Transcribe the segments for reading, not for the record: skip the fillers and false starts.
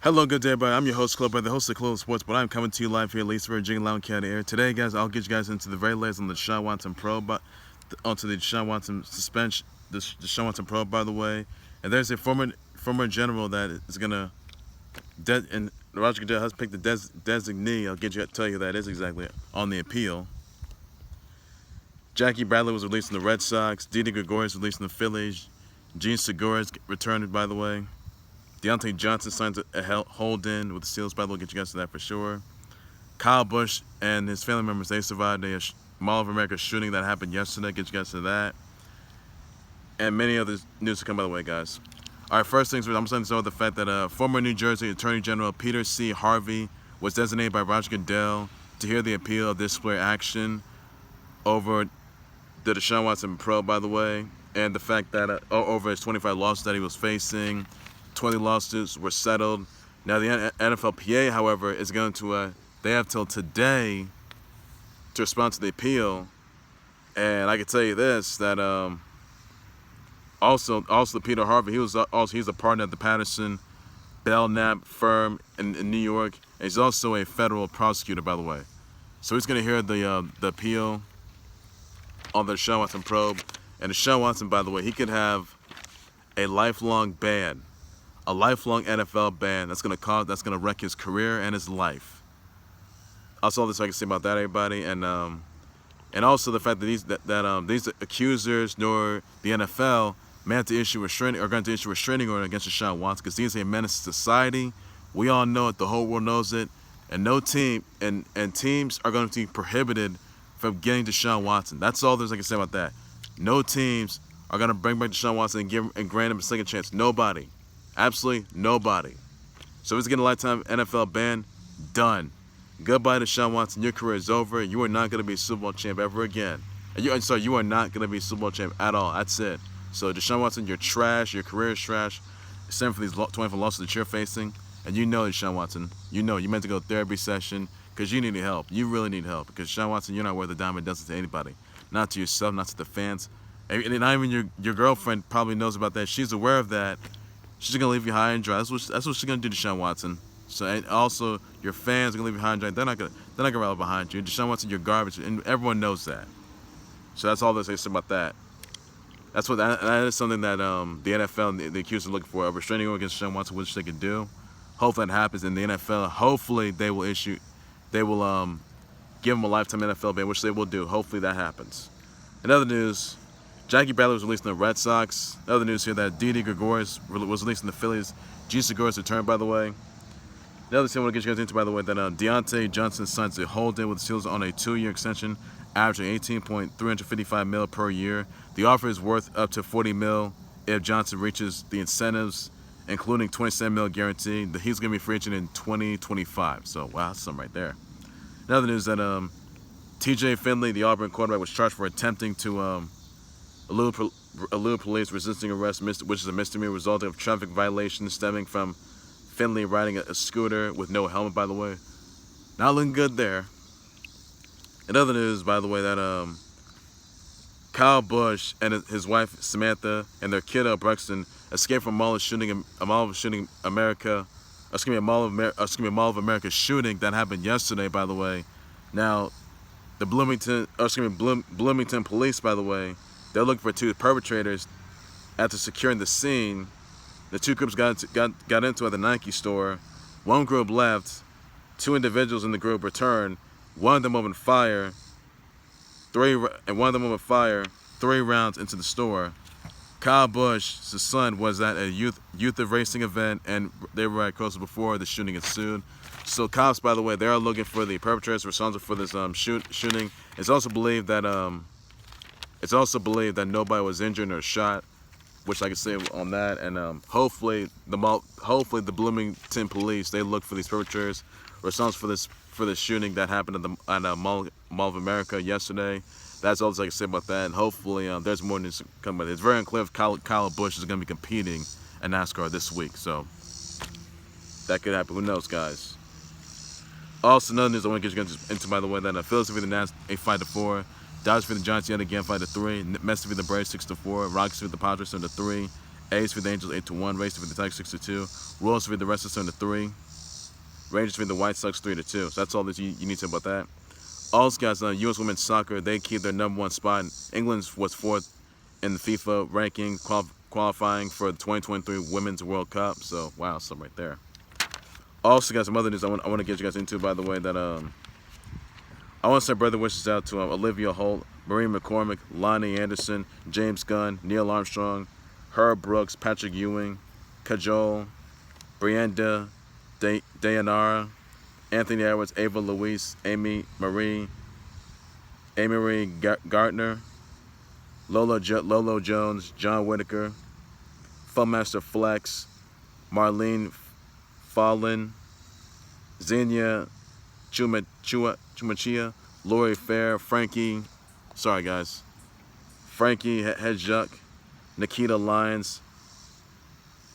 Hello, good day, everybody. I'm your host, Club, the host of Club Sports, but I'm coming to you live here at Lee's Virginia Lounge County Air. Today, guys, I'll get you guys into the very latest on the Deshaun Watson probe, onto the Deshaun Watson suspension, the Deshaun Watson probe, by the way. And there's a former general that is gonna, and Roger Goodell has picked the designee. I'll tell you who that is exactly on the appeal. Jackie Bradley was released from the Red Sox. DiDi Gregorius was released from the Phillies. Segura is returned, by the way. Diontae Johnson signs a hold-in with the Steelers. By the way, we'll get you guys to that for sure. Busch and his family members, they survived a Mall of America shooting that happened yesterday. Get you guys to that. And many other news to come, by the way, guys. All right, first things first, I'm starting to start with the fact that former New Jersey Attorney General Peter C. Harvey was designated by Roger Goodell to hear the appeal of disciplinary action over the Deshaun Watson probe, by the way, and the fact that over his 25 lawsuits that he was facing, 20 lawsuits were settled. Now the NFLPA, however, is going to they have till today to respond to the appeal. And I can tell you this, that also Peter Harvey, he's a partner at the Paterson Belknap firm in New York, and he's also a federal prosecutor, by the way. So he's going to hear the appeal on the Deshaun Watson probe. And Deshaun Watson, by the way, he could have a lifelong ban. A lifelong NFL ban that's gonna wreck his career and his life. That's all this I can say about that, everybody, and also the fact that these accusers nor the NFL are going to issue a restraining order against Deshaun Watson because he's a menace to society. We all know it. The whole world knows it, and no team and teams are going to be prohibited from getting Deshaun Watson. That's all there's I can say about that. No teams are going to bring back Deshaun Watson and grant him a second chance. Nobody. Absolutely nobody. So he's getting a lifetime NFL ban. Done. Goodbye, Deshaun Watson. Your career is over. You are not going to be a Super Bowl champ ever again. You are not going to be a Super Bowl champ at all. That's it. So Deshaun Watson, you're trash. Your career is trash. Except for these 24 losses that you're facing. And you know, Deshaun Watson, you meant to go to therapy session because you need help. You really need help. Because Deshaun Watson, you're not worth a dime. It doesn't to anybody. Not to yourself, not to the fans. And not even your girlfriend probably knows about that. She's aware of that. She's gonna leave you high and dry. That's what she's gonna do to Deshaun Watson. So, and also your fans are gonna leave you high and dry. They're not gonna rally behind you. Deshaun Watson, you're garbage, and everyone knows that. So that's all there's to say about that. That is something that the NFL and the accused are looking for, a restraining order against Deshaun Watson, which they can do. Hopefully that happens in the NFL. Hopefully they will give him a lifetime NFL ban, which they will do. Hopefully that happens. In other news, Jackie Bradley was released in the Red Sox. Another news here that DiDi Gregorius was released in the Phillies. Segura's returned, by the way. Another thing I want to get you guys into, by the way, that Diontae Johnson signs a hold-in with the Steelers on a 2-year extension, averaging $18.355 million per year. The offer is worth up to $40 million if Johnson reaches the incentives, including $27 million guarantee. He's going to be free agent in 2025. So, wow, that's something right there. Another news that TJ Finley, the Auburn quarterback, was charged for attempting to elude police, resisting arrest, which is a misdemeanor resulting of traffic violation stemming from Finley riding a scooter with no helmet, by the way. Not looking good there. In other news, by the way, that Busch and his wife Samantha and their kiddo Brexton escaped from a Mall of America shooting that happened yesterday, by the way. Now, the Bloomington Police, by the way, they're looking for 2 perpetrators. After securing the scene, the 2 groups got into at the Nike store. One group left. 2 individuals in the group returned. One of them opened fire. 3 rounds into the store. Busch's son was at a youth racing event, and they were at close before the shooting ensued. So cops, by the way, they are looking for the perpetrators responsible for this shooting. It's also believed that nobody was injured or shot, which I can say on that. And hopefully the Bloomington Police, they look for these perpetrators responsible for this shooting that happened at the Mall of America yesterday. That's all I can say about that. And hopefully there's more news to come. But it's very unclear if Kyle Busch is going to be competing in NASCAR this week. So that could happen. Who knows, guys? Also, another news I want to get you guys into, by the way, that the Phillies defeated the Nats 8-4. Dodgers defeated the Giants yet again 5-3. Mets defeated the Braves 6-4. Rockies defeated the Padres 7-3. A's for the Angels 8-1. Rays for the Tigers 6-2. Royals for the Red Sox 7-3. Rangers for the White Sox 3-2. So that's all that you need to know about that. Also, guys, U.S. women's soccer, they keep their #1 spot. England was 4th in the FIFA ranking, qualifying for the 2023 Women's World Cup. So, wow, something right there. Also, guys, some other news I want to get you guys into, by the way, that I want to send brother wishes out to Olivia Holt, Marie McCormick, Lonnie Anderson, James Gunn, Neil Armstrong, Herb Brooks, Patrick Ewing, Kajol, Brianda, Dayanara, Anthony Edwards, Ava Louise, Amy Marie Gartner, Lolo Jones, John Whitaker, Funmaster Flex, Marlene Fallon, Xenia Chumachia, Lori Fair, Frankie Hedjuk, Nikita Lyons,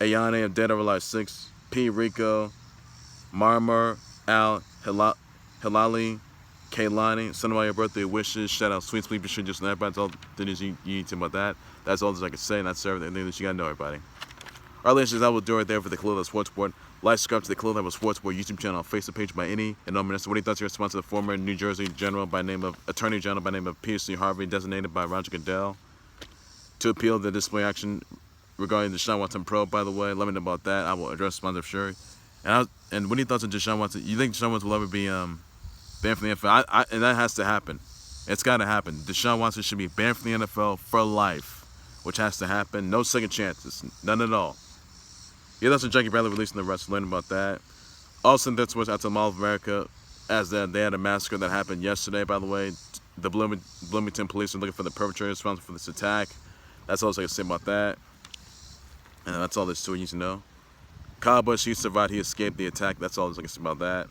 Ayane of Dead or Alive 6, P. Rico, Marmar, Al Hilali, Kaylani. Send them all your birthday wishes. Shout out Sweet Sleep. You should just know everybody. That's all the news you need to know about that. That's all that I can say, and that's everything that you gotta know, everybody. All right, ladies, I will do right there for the Kiddo Sports Board. Like, subscribe to the Kiddo Sports Board YouTube channel, Facebook page by any and no minister. What do you thought your response to the former New Jersey General by name of Attorney General by name of C Harvey, designated by Roger Goodell, to appeal the disciplinary action regarding Deshaun Watson probe? By the way, let me know about that. I will address sponsor sure. And what are your thoughts on Deshaun Watson? You think Deshaun Watson will ever be banned from the NFL? And that has to happen. It's got to happen. Deshaun Watson should be banned from the NFL for life, which has to happen. No second chances, none at all. Yeah, that's what Jackie Bradley released in the rest. Learn about that. Also, that's what's out to Mall of America, as they had a massacre that happened yesterday. By the way, the Bloomington Police are looking for the perpetrators responsible for this attack. That's all I can say about that. And that's all there's to it. You need to know. Kyle Busch, he survived. He escaped the attack. That's all I can say about that.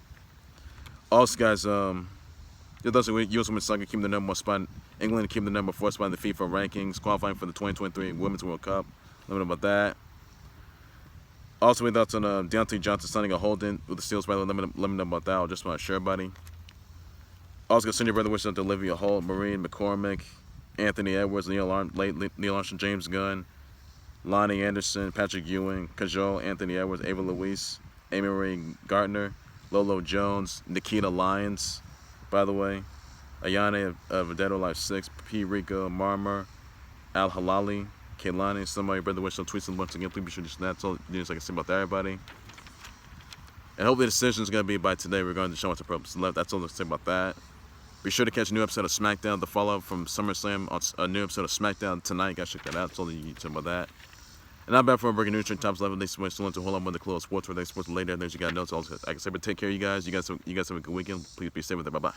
Also, guys, those are U.S. Women's Soccer keeping the #1 spot. England keeping the #4 spot in the FIFA rankings, qualifying for the 2023 Women's World Cup. Let me know about that. Also, we thoughts on Diontae Johnson signing a hold-in with the Steelers. By the way, let me know about that. I just want to share, buddy. Also, gonna send your brother wishes to Olivia Holt, Marine McCormick, Anthony Edwards, Neil Armstrong, James Gunn, Lonnie Anderson, Patrick Ewing, Kajol, Anthony Edwards, Ava Louise, Amy Marie Gartner, Lolo Jones, Nikita Lyons, by the way, Ayane of Dead or Alive 6, P. Rico, Marmar, Al Hilali, Kaylani. Some of your brother wishes on tweets and once again. Please be sure to just that's all the news I can say about that, everybody. And hopefully the decision is going to be by today regarding the show what's the purpose left. That's all I can say about that. Be sure to catch a new episode of SmackDown, the follow-up from SummerSlam, on a new episode of SmackDown tonight. You guys check that out. That's all you need to know about that. And I'm back for a breaking news trend tops 11. They still want to hold on with the Kiddo Sports, where they sports later. There's you got notes. All I can say, but take care, you guys. You guys have a good weekend. Please be safe with it. Bye bye.